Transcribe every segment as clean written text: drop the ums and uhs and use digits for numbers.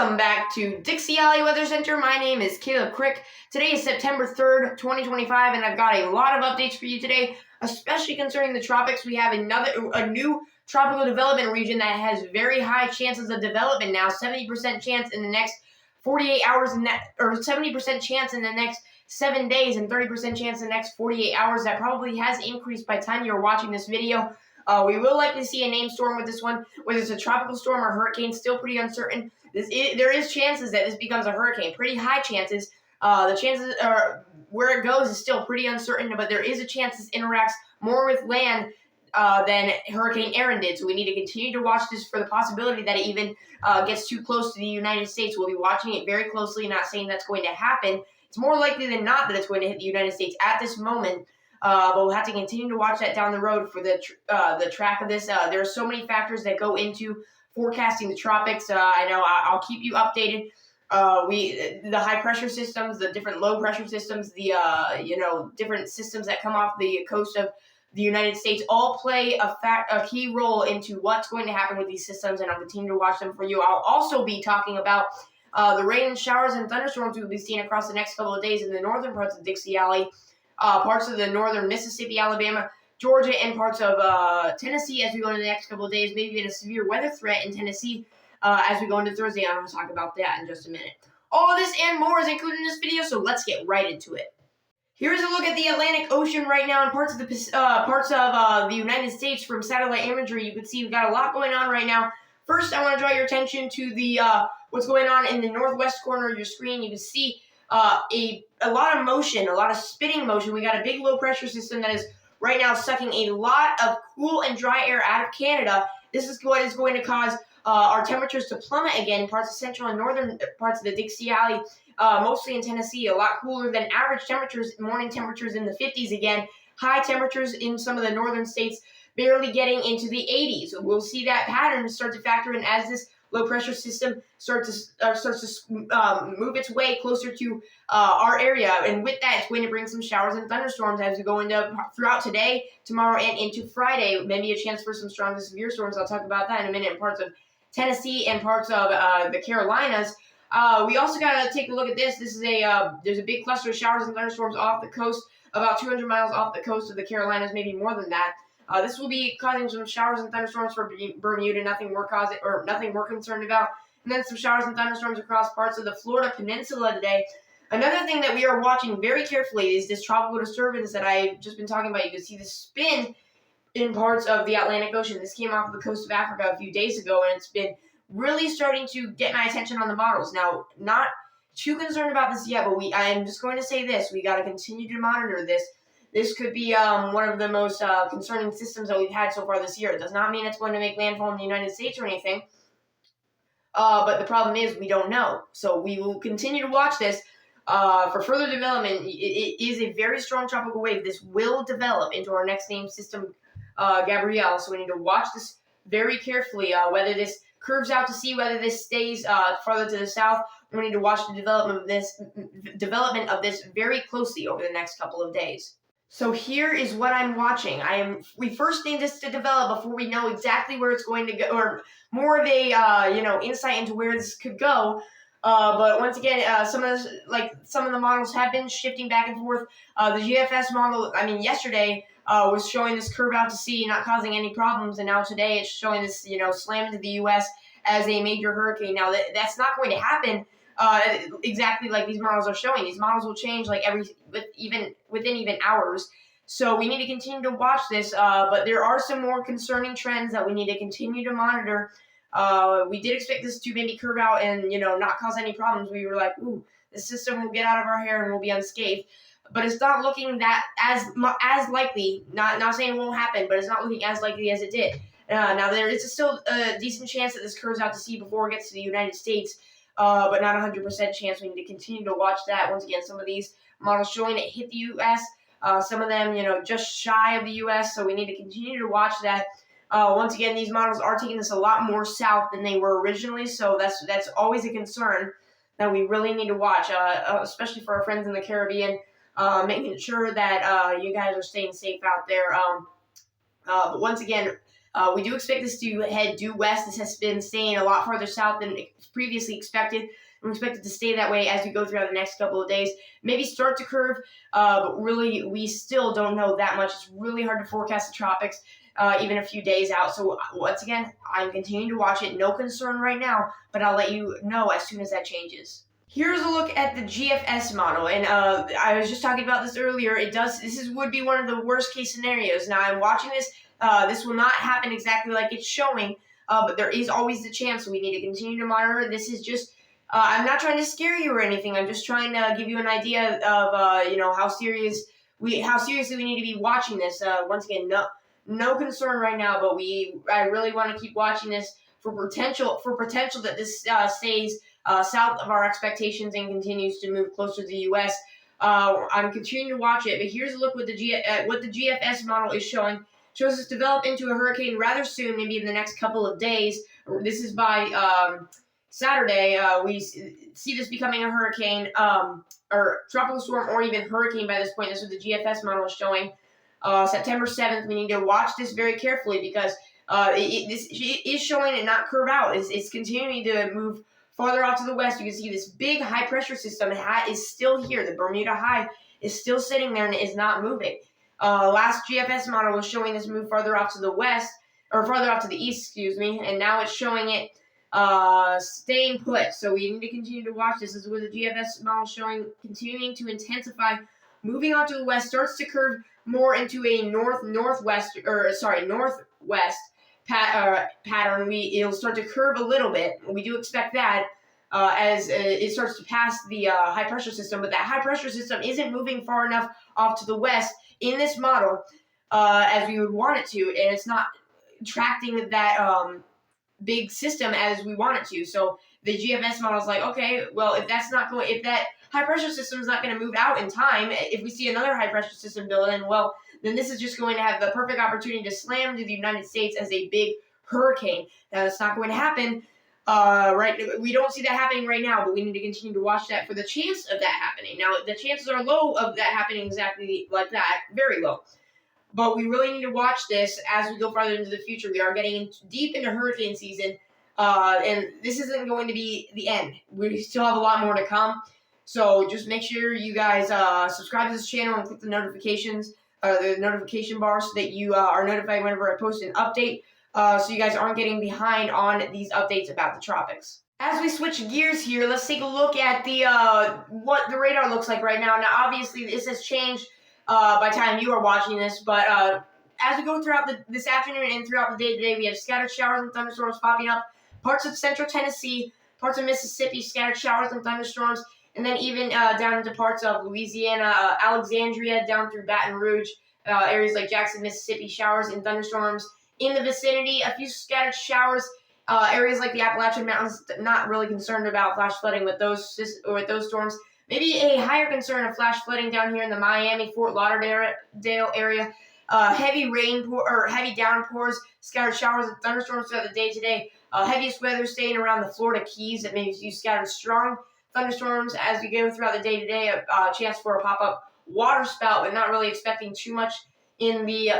Welcome back to Dixie Alley Weather Center. My name is Caleb Crick. Today is September 3rd, 2025, and I've got a lot of updates for you today, especially concerning the tropics. We have a new tropical development region that has very high chances of development now, 70% chance in the next 48 hours, or 70% chance in the next 7 days, and 30% chance in the next 48 hours. That probably has increased by the time you're watching this video. We will likely see a named storm with this one. Whether it's a tropical storm or hurricane, still pretty uncertain. There is chances that this becomes a hurricane, pretty high chances. The chances are where it goes is still pretty uncertain, but there is a chance this interacts more with land than Hurricane Aaron did. So we need to continue to watch this for the possibility that it even gets too close to the United States. We'll be watching it very closely, not saying that's going to happen. It's more likely than not that it's going to hit the United States at this moment. But we'll have to continue to watch that down the road for the track of this. There are so many factors that go into forecasting the tropics. I know I'll keep you updated. The high pressure systems, the different low pressure systems, the different systems that come off the coast of the United States all play a key role into what's going to happen with these systems, and I'll continue to watch them for you. I'll also be talking about the rain, showers, and thunderstorms we'll be seeing across the next couple of days in the northern parts of Dixie Alley, parts of the northern Mississippi, Alabama, Georgia, and parts of Tennessee as we go into the next couple of days. Maybe even a severe weather threat in Tennessee as we go into Thursday. I'm going to talk about that in just a minute. All of this and more is included in this video, so let's get right into it. Here's a look at the Atlantic Ocean right now and parts of the United States from satellite imagery. You can see we've got a lot going on right now. First, I want to draw your attention to the what's going on in the northwest corner of your screen. You can see a lot of motion, a lot of spinning motion. We got a big low pressure system that is right now sucking a lot of cool and dry air out of Canada. This is what is going to cause our temperatures to plummet again. Parts of central and northern parts of the Dixie Alley, mostly in Tennessee, a lot cooler than average temperatures, morning temperatures in the 50s again. High temperatures in some of the northern states, barely getting into the 80s. We'll see that pattern start to factor in as this low pressure system starts to move its way closer to our area, and with that, it's going to bring some showers and thunderstorms as we go into throughout today, tomorrow, and into Friday. Maybe a chance for some strong to severe storms. I'll talk about that in a minute. In parts of Tennessee and parts of the Carolinas. We also got to take a look at this. This is there's a big cluster of showers and thunderstorms off the coast, about 200 miles off the coast of the Carolinas, maybe more than that. This will be causing some showers and thunderstorms for Bermuda, nothing we're concerned about. And then some showers and thunderstorms across parts of the Florida Peninsula today. Another thing that we are watching very carefully is this tropical disturbance that I've just been talking about. You can see the spin in parts of the Atlantic Ocean. This came off the coast of Africa a few days ago, and it's been really starting to get my attention on the models. Now, not too concerned about this yet, but I am just going to say this. We got to continue to monitor this. This could be one of the most concerning systems that we've had so far this year. It does not mean it's going to make landfall in the United States or anything. But the problem is we don't know. So we will continue to watch this for further development. It is a very strong tropical wave. This will develop into our next named system, Gabrielle. So we need to watch this very carefully, whether this curves out to sea, whether this stays farther to the south. We need to watch the development of this very closely over the next couple of days. So here is what I'm watching. We first need this to develop before we know exactly where it's going to go, or more of a insight into where this could go. But once again, some of the models have been shifting back and forth. The GFS model, yesterday was showing this curve out to sea, not causing any problems, and now today it's showing this slam into the U.S. as a major hurricane. Now that's not going to happen. Exactly like these models are showing. These models will change within hours. So we need to continue to watch this. But there are some more concerning trends that we need to continue to monitor. We did expect this to maybe curve out and not cause any problems. We were like, ooh, the system will get out of our hair and we'll be unscathed. But it's not looking that as likely. Not saying it won't happen, but it's not looking as likely as it did. Now there is still a decent chance that this curves out to sea before it gets to the United States. But not 100% chance. We need to continue to watch that. Once again, some of these models showing it hit the U.S., some of them, just shy of the U.S., so we need to continue to watch that. Once again, these models are taking this a lot more south than they were originally, so that's always a concern that we really need to watch, especially for our friends in the Caribbean, making sure that you guys are staying safe out there. But once again, We do expect this to head due west. This has been staying a lot farther south than previously expected. We expect it to stay that way as we go throughout the next couple of days. Maybe start to curve, but really we still don't know that much. It's really hard to forecast the tropics even a few days out. So once again, I'm continuing to watch it. No concern right now, but I'll let you know as soon as that changes. Here's a look at the GFS model, and I was just talking about this earlier. Would be one of the worst case scenarios. Now I'm watching this. This will not happen exactly like it's showing, but there is always the chance. So we need to continue to monitor. This is just. I'm not trying to scare you or anything. I'm just trying to give you an idea of how seriously we need to be watching this. Once again, no concern right now, but I really want to keep watching this for potential that this stays south of our expectations and continues to move closer to the U.S. I'm continuing to watch it, but here's a look what the GFS model is showing. Shows us develop into a hurricane rather soon, maybe in the next couple of days. This is by Saturday. We see this becoming a hurricane or tropical storm or even hurricane by this point. This is what the GFS model is showing. September 7th, we need to watch this very carefully because this is showing it not curve out. It's continuing to move farther off to the west. You can see this big high pressure system is still here. The Bermuda High is still sitting there and is not moving. Last GFS model was showing this move farther off to the west, or farther off to the east, and now it's showing it staying put. So we need to continue to watch this. This is where the GFS model is showing continuing to intensify, moving on to the west, starts to curve more into a northwest pattern. It'll start to curve a little bit. We do expect that as it starts to pass the high pressure system, but that high pressure system isn't moving far enough off to the west in this model as we would want it to, and it's not tracting that big system as we want it to. So the GFS model is like, okay, well, if that high pressure system is not going to move out in time, if we see another high pressure system build in, well, then this is just going to have the perfect opportunity to slam into the United States as a big hurricane. Now, that's not going to happen. Right? We don't see that happening right now, but we need to continue to watch that for the chance of that happening. Now, the chances are low of that happening exactly like that, very low. But we really need to watch this as we go farther into the future. We are getting deep into hurricane season, and this isn't going to be the end. We still have a lot more to come. So just make sure you guys subscribe to this channel and click the notifications, the notification bar, so that you are notified whenever I post an update, so you guys aren't getting behind on these updates about the tropics. As we switch gears here, let's take a look at the what the radar looks like right now. Now, obviously, this has changed by the time you are watching this, but as we go throughout this afternoon and throughout the day today, we have scattered showers and thunderstorms popping up. Parts of central Tennessee, parts of Mississippi, scattered showers and thunderstorms, and then even down into parts of Louisiana, Alexandria, down through Baton Rouge, areas like Jackson, Mississippi, showers and thunderstorms. In the vicinity, a few scattered showers. Areas like the Appalachian Mountains, not really concerned about flash flooding with those storms. Maybe a higher concern of flash flooding down here in the Miami, Fort Lauderdale area. Heavy heavy downpours, scattered showers and thunderstorms throughout the day today. Heaviest weather staying around the Florida Keys. That maybe you scattered strong thunderstorms as we go throughout the day today. A chance for a pop-up water spout, but not really expecting too much in the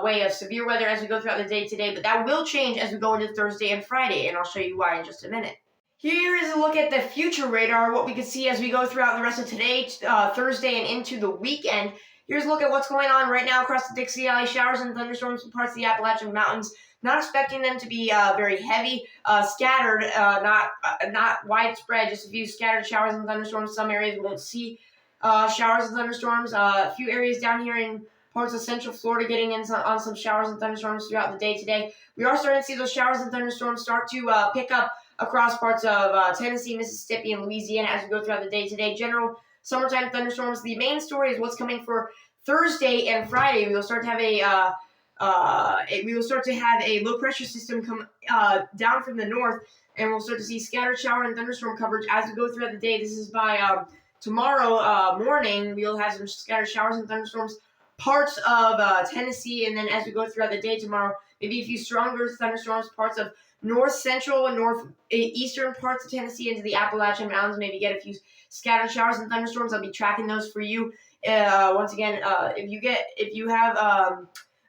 way of severe weather as we go throughout the day today. But that will change as we go into Thursday and Friday, and I'll show you why in just a minute. Here is a look at the future radar, what we can see as we go throughout the rest of today, Thursday, and into the weekend. Here's a look at what's going on right now across the Dixie Alley. Showers and thunderstorms in parts of the Appalachian Mountains. Not expecting them to be very heavy, scattered, not widespread, just a few scattered showers and thunderstorms. Some areas won't see showers and thunderstorms. A few areas down here in parts of central Florida getting in on some showers and thunderstorms throughout the day today. We are starting to see those showers and thunderstorms start to pick up across parts of Tennessee, Mississippi, and Louisiana as we go throughout the day today. General summertime thunderstorms. The main story is what's coming for Thursday and Friday. We will start to have a low pressure system come down from the north, and we'll start to see scattered shower and thunderstorm coverage as we go throughout the day. This is by tomorrow morning. We'll have some scattered showers and thunderstorms parts of Tennessee, and then as we go throughout the day tomorrow, maybe a few stronger thunderstorms parts of north central and northeastern parts of Tennessee into the Appalachian Mountains. Maybe get a few scattered showers and thunderstorms. I'll be tracking those for you. Once again, if you have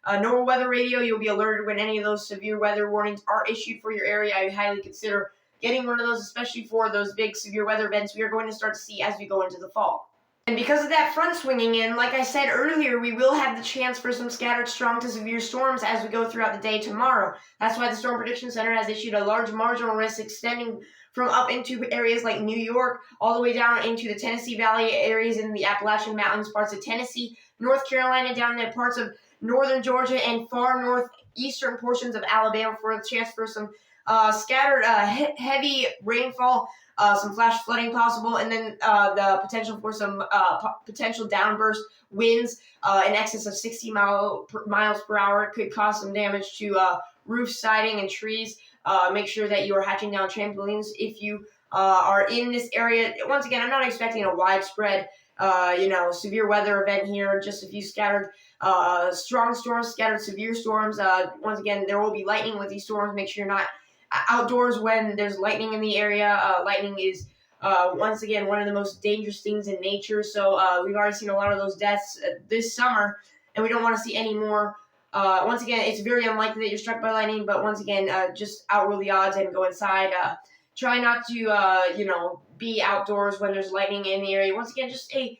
NOAA weather radio. You'll be alerted when any of those severe weather warnings are issued for your area. I highly consider getting one of those, especially for those big severe weather events we are going to start to see as we go into the fall. And because of that front swinging in, like I said earlier, we will have the chance for some scattered strong to severe storms as we go throughout the day tomorrow. That's why the Storm Prediction Center has issued a large marginal risk extending from up into areas like New York, all the way down into the Tennessee Valley areas in the Appalachian Mountains, parts of Tennessee, North Carolina, down in parts of northern Georgia, and far northeastern portions of Alabama for a chance for some scattered heavy rainfall, some flash flooding possible, and then the potential for some potential downburst winds in excess of 60 miles per hour. It could cause some damage to roof siding and trees. Make sure that you are hatching down trampolines if you are in this area. Once again, I'm not expecting a widespread severe weather event here, just a few scattered strong storms, scattered severe storms. Once again, there will be lightning with these storms. Make sure you're not outdoors when there's lightning in the area. Lightning is, once again, one of the most dangerous things in nature. So we've already seen a lot of those deaths this summer, and we don't want to see any more. Once again, it's very unlikely that you're struck by lightning, but once again, just outrule the odds and go inside. Try not to, be outdoors when there's lightning in the area. Once again, just a,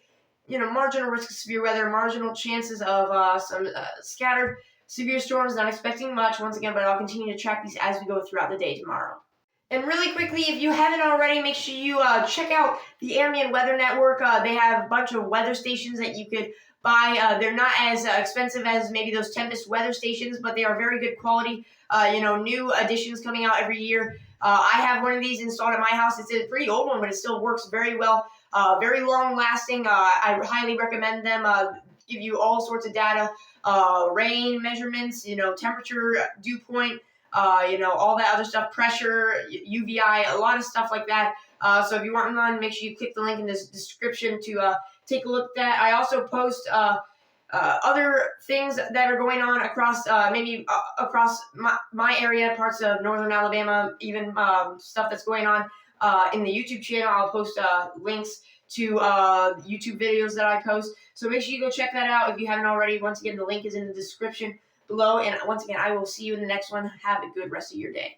marginal risk of severe weather, marginal chances of some scattered severe storms. Not expecting much, once again, but I'll continue to track these as we go throughout the day tomorrow. And really quickly, if you haven't already, make sure you check out the Ambient Weather Network. They have a bunch of weather stations that you could buy. They're not as expensive as maybe those Tempest weather stations, but they are very good quality. New additions coming out every year. I have one of these installed at my house. It's a pretty old one, but it still works very well. Very long lasting. I highly recommend them. Give you all sorts of data, rain measurements, temperature, dew point, all that other stuff, pressure, UVI, a lot of stuff like that. So if you want one, make sure you click the link in the description to take a look at that. I also post other things that are going on across across my area, parts of northern Alabama, even stuff that's going on in the YouTube channel. I'll post links to YouTube videos that I post. So make sure you go check that out if you haven't already. Once again, the link is in the description below. And once again, I will see you in the next one. Have a good rest of your day.